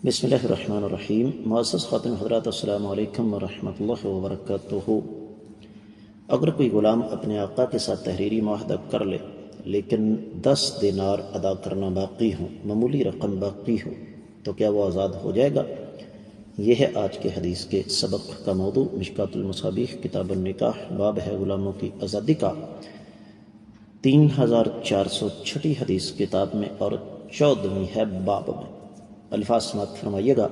بسم اللہ الرحمن الرحیم۔ معزز خاتون حضرات، السلام علیکم ورحمۃ اللہ وبرکاتہ۔ اگر کوئی غلام اپنے آقا کے ساتھ تحریری معاہدہ کر لے لیکن 10 دینار ادا کرنا باقی ہو، معمولی رقم باقی ہو، تو کیا وہ آزاد ہو جائے گا؟ یہ ہے آج کے حدیث کے سبق کا موضوع۔ مشکوٰۃ المصابیح کتاب النکاح، باب ہے غلاموں کی آزادی کا، 3406 حدیث کتاب میں اور 14ویں ہے باب میں۔ الفاظ سماعت فرمائیے گا۔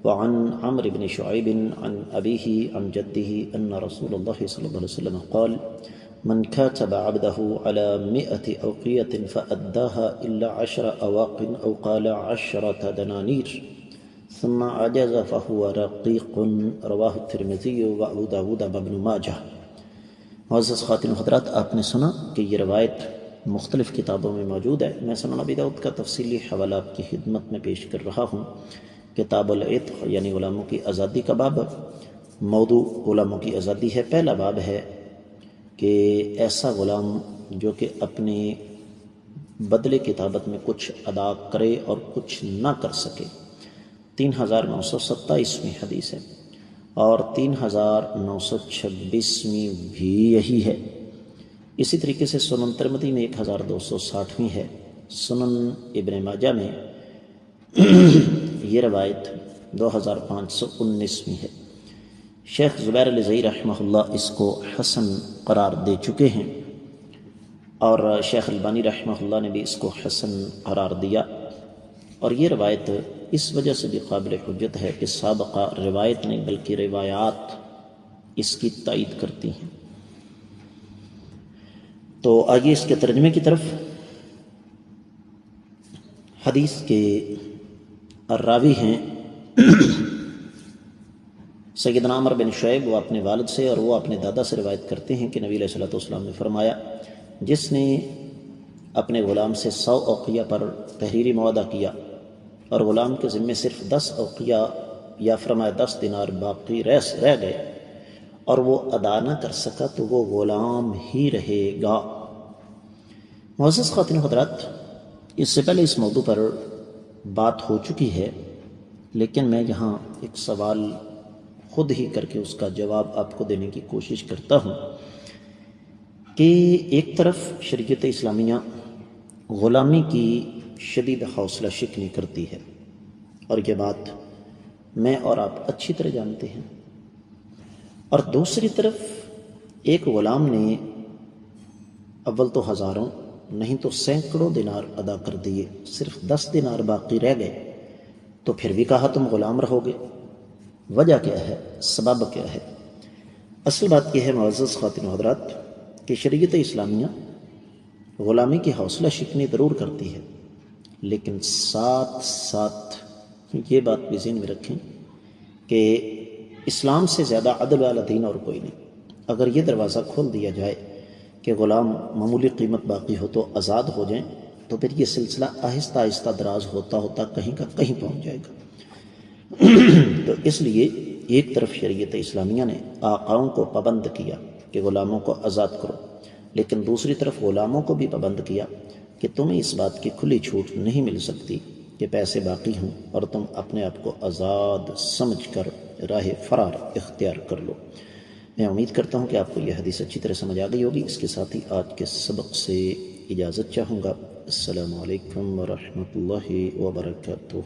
وعن عمرو بن شعیب عن ابیہ عن جدہ ان رسول اللہ صلی اللہ علیہ وسلم قال من كاتب عبده على 100 أوقية فأداها إلا 10 أواق أو قال 10 دنانير ثم عجز فهو رقيق، رواه الترمذي وابو داود وابن ماجہ۔ معزز خواتین و حضرات، آپ نے سنا کہ یہ روایت مختلف کتابوں میں موجود ہے۔ میں سنن ابی داؤد کا تفصیلی حوالہ آپ کی خدمت میں پیش کر رہا ہوں۔ کتاب العتق یعنی غلاموں کی آزادی کا باب، موضوع غلاموں کی آزادی ہے۔ پہلا باب ہے کہ ایسا غلام جو کہ اپنے بدلے کتابت میں کچھ ادا کرے اور کچھ نہ کر سکے، 3927ویں حدیث ہے، اور 3926ویں بھی یہی ہے۔ اسی طریقے سے سنن ترمذی میں 1260ویں ہے۔ سنن ابن ماجہ میں یہ روایت 2519ویں ہے۔ شیخ زبیر الزئی رحمہ اللہ اس کو حسن قرار دے چکے ہیں، اور شیخ البانی رحمہ اللہ نے بھی اس کو حسن قرار دیا، اور یہ روایت اس وجہ سے بھی قابل حجت ہے کہ سابقہ روایت نہیں بلکہ روایات اس کی تائید کرتی ہیں۔ تو آئیے اس کے ترجمے کی طرف۔ حدیث کے الراوی ہیں سیدنا عمرو بن شعیب، وہ اپنے والد سے اور وہ اپنے دادا سے روایت کرتے ہیں کہ نبی علیہ الصلوۃ والسلام نے فرمایا، جس نے اپنے غلام سے 100 اوقیہ پر تحریری معاہدہ کیا اور غلام کے ذمے صرف 10 اوقیہ یا فرمایا 10 دینار باقی رہ گئے اور وہ ادا نہ کر سکا تو وہ غلام ہی رہے گا۔ معزز خواتین و حضرات، اس سے پہلے اس موضوع پر بات ہو چکی ہے، لیکن میں یہاں ایک سوال خود ہی کر کے اس کا جواب آپ کو دینے کی کوشش کرتا ہوں کہ ایک طرف شریعت اسلامیہ غلامی کی شدید حوصلہ شکنی کرتی ہے، اور یہ بات میں اور آپ اچھی طرح جانتے ہیں، اور دوسری طرف ایک غلام نے اول تو ہزاروں نہیں تو سینکڑوں دینار ادا کر دیے، صرف 10 دینار باقی رہ گئے، تو پھر بھی کہا تم غلام رہو گے۔ وجہ کیا ہے؟ سبب کیا ہے؟ اصل بات یہ ہے معزز خواتین و حضرات کہ شریعت اسلامیہ غلامی کی حوصلہ شکنی ضرور کرتی ہے، لیکن ساتھ ساتھ یہ بات بھی ذہن میں رکھیں کہ اسلام سے زیادہ عدل والا دین اور کوئی نہیں۔ اگر یہ دروازہ کھول دیا جائے کہ غلام معمولی قیمت باقی ہو تو آزاد ہو جائیں، تو پھر یہ سلسلہ آہستہ آہستہ دراز ہوتا ہوتا کہیں کا کہیں پہنچ جائے گا۔ تو اس لیے ایک طرف شریعت اسلامیہ نے آقاؤں کو پابند کیا کہ غلاموں کو آزاد کرو، لیکن دوسری طرف غلاموں کو بھی پابند کیا کہ تمہیں اس بات کی کھلی چھوٹ نہیں مل سکتی کہ پیسے باقی ہوں اور تم اپنے آپ کو آزاد سمجھ کر راہ فرار اختیار کر لو۔ میں امید کرتا ہوں کہ آپ کو یہ حدیث اچھی طرح سمجھ آ گئی ہوگی۔ اس کے ساتھ ہی آج کے سبق سے اجازت چاہوں گا۔ السلام علیکم ورحمۃ اللہ وبرکاتہ۔